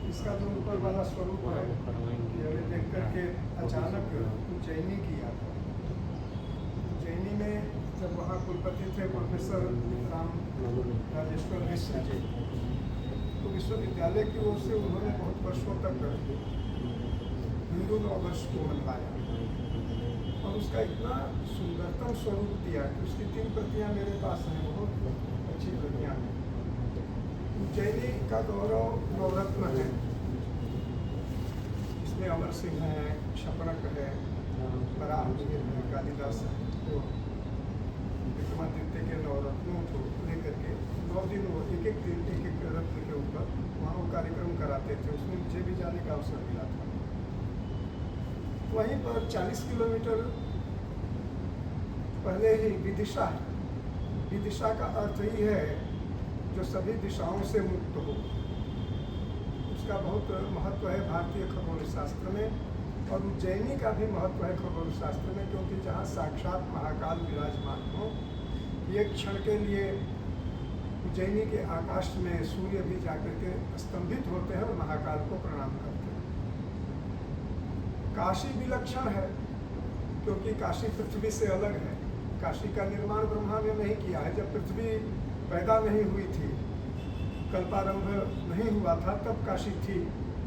इसका जो ऊपर वाला स्वरूप है ये देख करके अचानक उज्जैनी किया था। उज्जैनी में जब वहाँ कुलपति थे प्रोफेसर राम राजेश्वर मिश्र जी, तो विश्वविद्यालय की ओर से उन्होंने बहुत वर्षों तक हिंदू नववर्ष को मनवाया और उसका इतना सुंदरतम स्वरूप दिया कि उसकी 3 प्रतियां मेरे पास हैं, बहुत अच्छी प्रतियां हैं। उज्जैनी का गौरव नवरत्न है, इसमें अमर सिंह है, शपनक है, बराहमीर है, कालिदास है। तो विक्रमादित्य के नवरत्नों को लेकर के 9 दिन वो एक एक रत्न के ऊपर वहाँ वो कार्यक्रम कराते थे। उसमें मुझे भी जाने का अवसर मिला था। वहीं पर 40 किलोमीटर पहले ही विदिशा है। विदिशा का अर्थ ही है जो सभी दिशाओं से मुक्त हो। उसका बहुत महत्व है भारतीय खगोल शास्त्र में, और उज्जैनी का भी महत्व है खगोल शास्त्र में, क्योंकि जहाँ साक्षात महाकाल विराजमान हो, एक क्षण के लिए उज्जैनी के आकाश में सूर्य भी जाकर के स्तंभित होते हैं और महाकाल को प्रणाम करते हैं। काशी विलक्षण है क्योंकि काशी पृथ्वी से अलग है। काशी का निर्माण ब्रह्मा ने नहीं किया है। जब पृथ्वी पैदा नहीं हुई थी, कल्पारंभ नहीं हुआ था, तब काशी थी,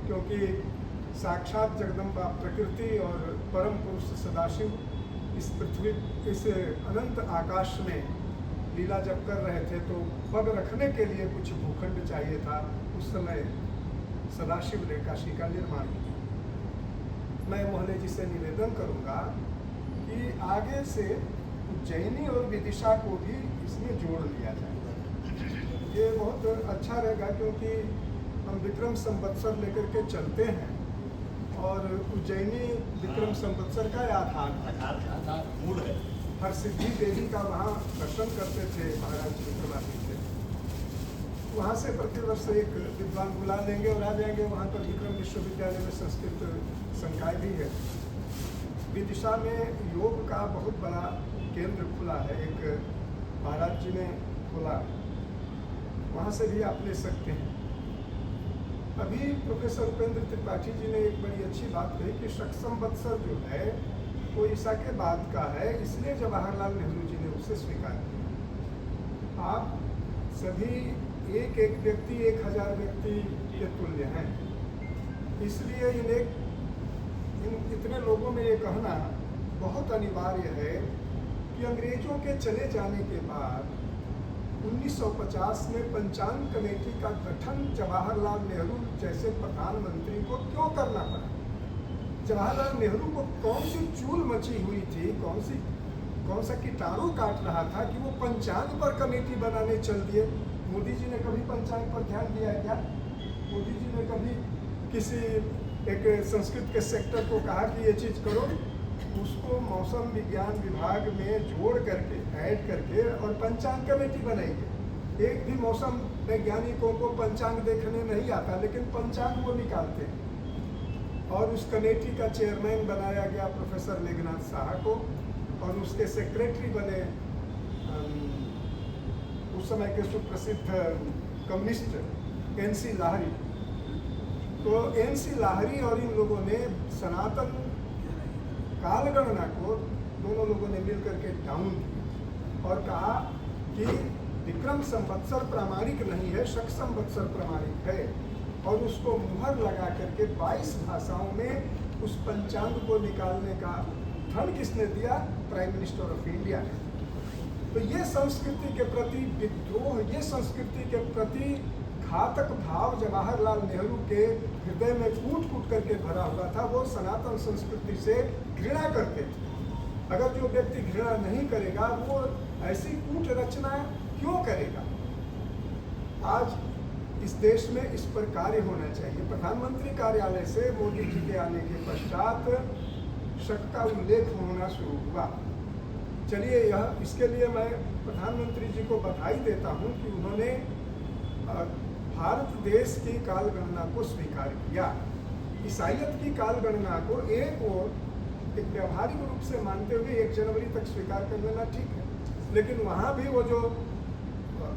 क्योंकि साक्षात जगदम्बा प्रकृति और परम पुरुष सदाशिव इस पृथ्वी, इस अनंत आकाश में लीला जब कर रहे थे तो पग रखने के लिए कुछ भूखंड चाहिए था। उस समय सदाशिव ने काशी का निर्माण किया। मैं मोहल्ले जी से निवेदन करूंगा कि आगे से उज्जैनी और विदिशा को भी इसमें जोड़ लिया जाए। ये बहुत अच्छा रहेगा, क्योंकि हम विक्रम संवत्सर लेकर के चलते हैं और उज्जैनी विक्रम संवत्सर का आधार मूल है। हर सिद्धि देवी का वहाँ दर्शन करते थे महाराज विक्रमादित्य। वहाँ से प्रतिवर्ष एक विद्वान बुला लेंगे और आ जाएंगे। वहाँ पर विक्रम विश्वविद्यालय में संस्कृत संकाय भी है। विदिशा में योग का बहुत बड़ा केंद्र खुला है, एक महाराज जी ने खोला, वहाँ से भी आप ले सकते हैं। अभी प्रोफेसर उपेंद्र त्रिपाठी जी ने एक बड़ी अच्छी बात कही कि शक संवत्सर जो है वो ईसा के बाद का है, इसलिए जवाहरलाल नेहरू जी ने उसे स्वीकार किया। आप सभी एक एक व्यक्ति 1000 व्यक्ति के तुल्य हैं, इसलिए इन इतने लोगों में ये कहना बहुत अनिवार्य है कि अंग्रेजों के चले जाने के बाद 1950 में पंचांग कमेटी का गठन जवाहरलाल नेहरू जैसे प्रधानमंत्री को क्यों करना पड़ा। जवाहरलाल नेहरू को कौन सी चूल मची हुई थी, कौन सा कीटाणु काट रहा था कि वो पंचांग पर कमेटी बनाने चल दिए। मोदी जी ने कभी पंचांग पर ध्यान दिया क्या? मोदी जी ने कभी किसी एक संस्कृत के सेक्टर को कहा कि ये चीज़ करो? उसको मौसम विज्ञान विभाग में जोड़ करके ऐड करके और पंचांग कमेटी बनाई गई। एक भी मौसम वैज्ञानिकों को पंचांग देखने नहीं आता, लेकिन पंचांग वो निकालते हैं। और उस कमेटी का चेयरमैन बनाया गया प्रोफेसर मेघनाथ साहा को, और उसके सेक्रेटरी बने उस समय के सुप्रसिद्ध कम्युनिस्ट एनसी लाहिरी। तो एनसी लाहिरी और इन लोगों ने सनातन कालगणना को दोनों लोगों ने मिलकर के डाउन किया और कहा कि विक्रम संवत्सर प्रामाणिक नहीं है, शक संवत्सर प्रामाणिक है। और उसको मुहर लगा करके 22 भाषाओं में उस पंचांग को निकालने का धन किसने दिया? प्राइम मिनिस्टर ऑफ इंडिया ने। तो ये संस्कृति के प्रति विद्रोह, ये संस्कृति के प्रति घातक भाव जवाहरलाल नेहरू के हृदय में कूट करके भरा हुआ था। वो सनातन संस्कृति से घृणा करते थे। अगर जो व्यक्ति घृणा नहीं करेगा वो ऐसी कूट रचना क्यों करेगा? आज इस देश में इस पर कार्य होना चाहिए। प्रधानमंत्री कार्यालय से मोदी जी के आने के पश्चात शक का उल्लेख होना शुरू हुआ। चलिए, इसके लिए मैं प्रधानमंत्री जी को बधाई देता हूं कि उन्होंने भारत देश की कालगणना को स्वीकार किया। ईसाइयत की कालगणना को एक व्यावहारिक रूप से मानते हुए 1 जनवरी तक स्वीकार कर लेना ठीक है, लेकिन वहाँ भी वो जो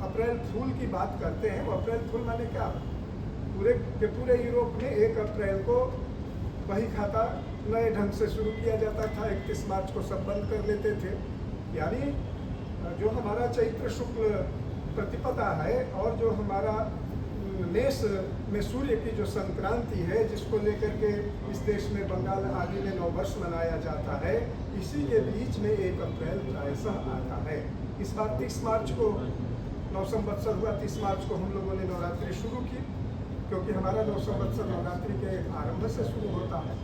अप्रैल फूल की बात करते हैं, वो अप्रैल फूल माने क्या? पूरे के पूरे यूरोप में 1 अप्रैल को वही खाता नए ढंग से शुरू किया जाता था। 31 मार्च को सब बंद कर लेते थे। यानी जो हमारा चैत्र शुक्ल प्रतिपदा है और जो हमारा मेष में सूर्य की जो संक्रांति है, जिसको लेकर के इस देश में बंगाल आदि में नववर्ष मनाया जाता है, इसी के बीच में 1 अप्रैल प्रायशः आता है। इस बार 30 मार्च को नव संवत्सर हुआ। 30 मार्च को हम लोगों ने नवरात्रि शुरू की, क्योंकि हमारा नव संवत्सर नवरात्रि के आरंभ से शुरू होता है।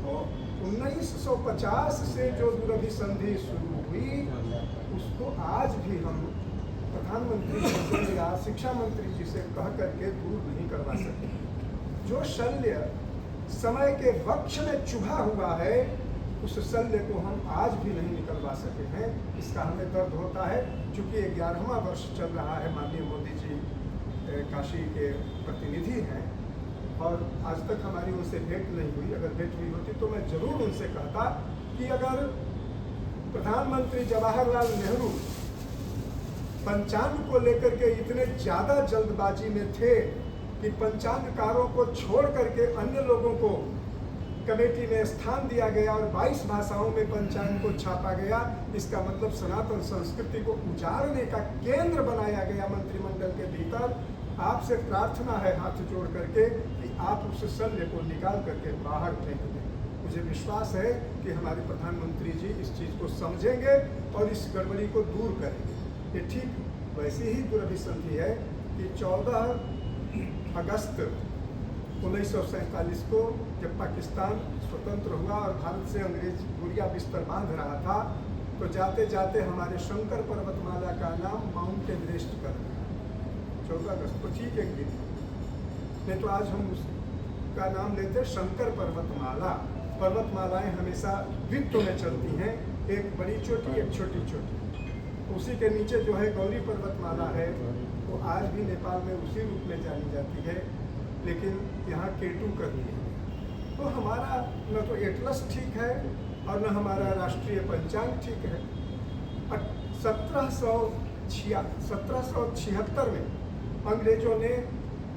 और 1950 से जो दूरभिसंधि शुरू हुई, उसको आज भी हम प्रधानमंत्री जी से या शिक्षा मंत्री जी से कह करके दूर नहीं करवा सकते। जो शल्य समय के वक्ष में चुभा हुआ है, उस शल्य को हम आज भी नहीं निकलवा सके हैं। इसका हमें दर्द होता है। चूँकि 11वां वर्ष चल रहा है, माननीय मोदी जी काशी के प्रतिनिधि हैं और आज तक हमारी उनसे भेंट नहीं हुई। अगर भेंट हुई होती तो मैं जरूर उनसे कहता कि अगर प्रधानमंत्री जवाहरलाल नेहरू पंचांग को लेकर के इतने ज़्यादा जल्दबाजी में थे कि पंचांगकारों को छोड़ करके अन्य लोगों को कमेटी में स्थान दिया गया और 22 भाषाओं में पंचांग को छापा गया। इसका मतलब सनातन संस्कृति को उजाड़ने का केंद्र बनाया गया मंत्रिमंडल के भीतर। आपसे प्रार्थना है हाथ जोड़ करके कि आप उस शल्य को निकाल करके बाहर फेंक दें। मुझे विश्वास है कि हमारे प्रधानमंत्री जी इस चीज़ को समझेंगे और इस गड़बड़ी को दूर करेंगे। ये ठीक वैसी ही दूरभिसंधि है कि 14 अगस्त 1947 को जब पाकिस्तान स्वतंत्र हुआ और भारत से अंग्रेज गुड़िया बिस्तर बांध रहा था, तो जाते जाते हमारे शंकर पर्वतमाला का नाम माउंट एवरेस्ट कर दिया। 14 अगस्त को ठीक एक दिन, नहीं तो आज हम उसका नाम लेते शंकर पर्वतमाला। पर्वतमालाएं हमेशा द्वित्व में चलती हैं, एक बड़ी चोटी एक छोटी चोटी। उसी के नीचे जो है गौरी पर्वतमाला है, वो आज भी नेपाल में उसी रूप में जानी जाती है, लेकिन यहाँ केटू कर दी है। तो हमारा न तो एटलस ठीक है और न हमारा राष्ट्रीय पंचांग ठीक है। 1776 में अंग्रेजों ने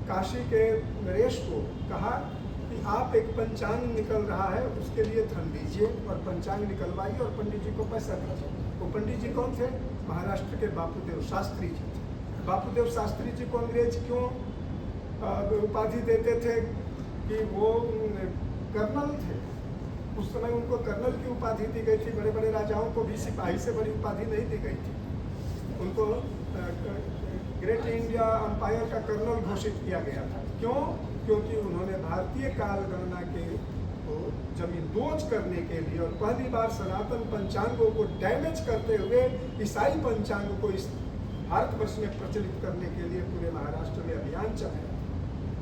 काशी के नरेश को कहा कि आप एक पंचांग निकल रहा है, उसके लिए धन दीजिए और पंचांग निकलवाइए और पंडित जी को पैसा दीजिए। वो पंडित जी कौन थे? महाराष्ट्र के बापूदेव शास्त्री जी थे। बापूदेव शास्त्री जी को अंग्रेज क्यों उपाधि देते थे कि वो कर्नल थे। उस समय उनको कर्नल की उपाधि दी गई थी। बड़े बड़े राजाओं को भी सिपाही से बड़ी उपाधि नहीं दी गई थी। उनको ग्रेट इंडिया अंपायर का कर्नल घोषित किया गया था। क्यों? क्योंकि उन्होंने भारतीय काल गणना के जमींदोज करने के लिए और पहली बार सनातन पंचांगों को डैमेज करते हुए ईसाई पंचांग को इस भारतवर्ष में प्रचलित करने के लिए पूरे महाराष्ट्र में अभियान चलाया।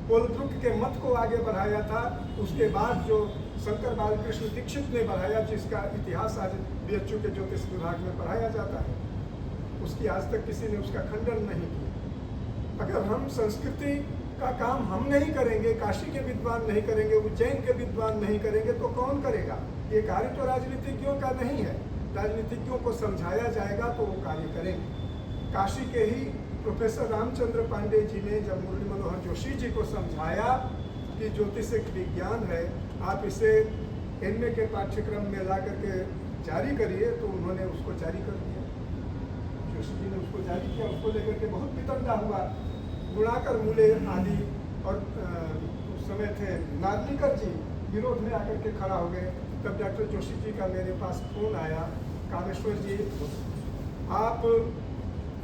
कोलब्रुक के मत को आगे बढ़ाया था। उसके बाद जो शंकर बालकृष्ण दीक्षित ने बढ़ाया, जिसका इतिहास आज बीएचयू के ज्योतिष विभाग में पढ़ाया जाता है, उसकी आज तक किसी ने उसका खंडन नहीं किया। अगर हम संस्कृति का काम हम नहीं करेंगे, काशी के विद्वान नहीं करेंगे, उज्जैन के विद्वान नहीं करेंगे, तो कौन करेगा? ये कार्य तो राजनीतिज्ञों का नहीं है। राजनीतिज्ञों को समझाया जाएगा तो वो कार्य करेंगे। काशी के ही प्रोफेसर रामचंद्र पांडे जी ने जब मुरली मनोहर जोशी जी को समझाया कि ज्योतिष एक विज्ञान है, आप इसे एमए के पाठ्यक्रम में ला करके जारी करिए, तो उन्होंने उसको जारी कर दिया। जोशी जी ने उसको जारी किया। उसको लेकर के बहुत वितंडा हुआ। गुणाकर मूले आदि और उस समय थे नार्लिकर जी विरोध में आकर के खड़ा हो गए। तब डॉक्टर जोशी जी का मेरे पास फोन आया, कामेश्वर जी आप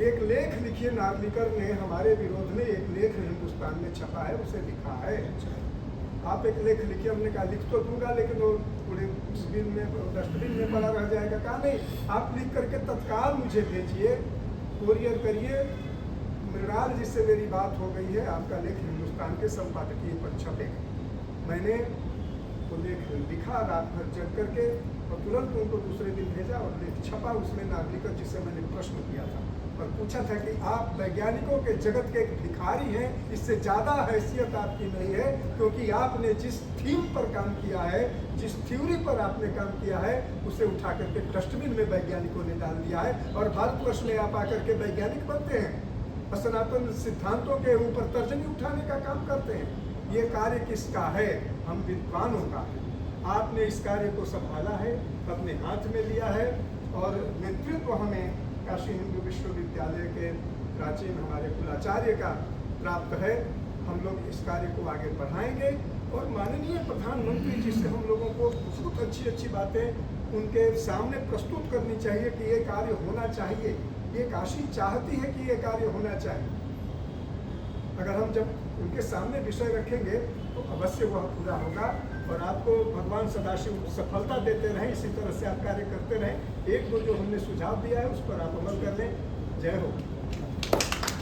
एक लेख लिखिए। नार्लिकर ने हमारे विरोध में एक लेख हिंदुस्तान में छपा है, उसे लिखा है, आप एक लेख लिखिए। हमने कहा लिख तो दूंगा, लेकिन वो पूरे डस्टबिन में पड़ा रह जाएगा। कहा नहीं, आप लिख करके तत्काल मुझे भेजिए, कोरियर करिए। मृणाल जी से मेरी बात हो गई है, आपका लेख हिंदुस्तान के संपादकीय पर छपेगा। मैंने वो लेख लिखा रात भर जग करके और तुरंत उनको दूसरे दिन भेजा और लेख छपा। उसमें नागरिक जिससे मैंने प्रश्न किया था और पूछा था कि आप वैज्ञानिकों के जगत के एक भिखारी हैं, इससे ज़्यादा हैसियत आपकी नहीं है, क्योंकि आपने जिस थीम पर काम किया है, जिस थ्योरी पर आपने काम किया है, उसे उठा करके डस्टबिन में वैज्ञानिकों ने डाल दिया है और भारतवर्ष में आप आकर के वैज्ञानिक बनते हैं। सनातन सिद्धांतों के ऊपर तर्जनी उठाने का काम करते हैं। ये कार्य किसका है? हम विद्वानों का है। आपने इस कार्य को संभाला है, अपने हाथ में लिया है और नेतृत्व हमें काशी हिंदू विश्वविद्यालय के प्राचीन हमारे कुलाचार्य का प्राप्त है। हम लोग इस कार्य को आगे बढ़ाएंगे और माननीय प्रधानमंत्री जी से हम लोगों को बहुत अच्छी अच्छी बातें उनके सामने प्रस्तुत करनी चाहिए कि ये कार्य होना चाहिए, ये काशी चाहती है कि ये कार्य होना चाहिए। अगर हम जब उनके सामने विषय रखेंगे तो अवश्य वह पूरा होगा और आपको भगवान सदाशिव सफलता देते रहें। इसी तरह से आप कार्य करते रहें। एक दो जो हमने सुझाव दिया है उस पर आप अमल कर लें। जय हो।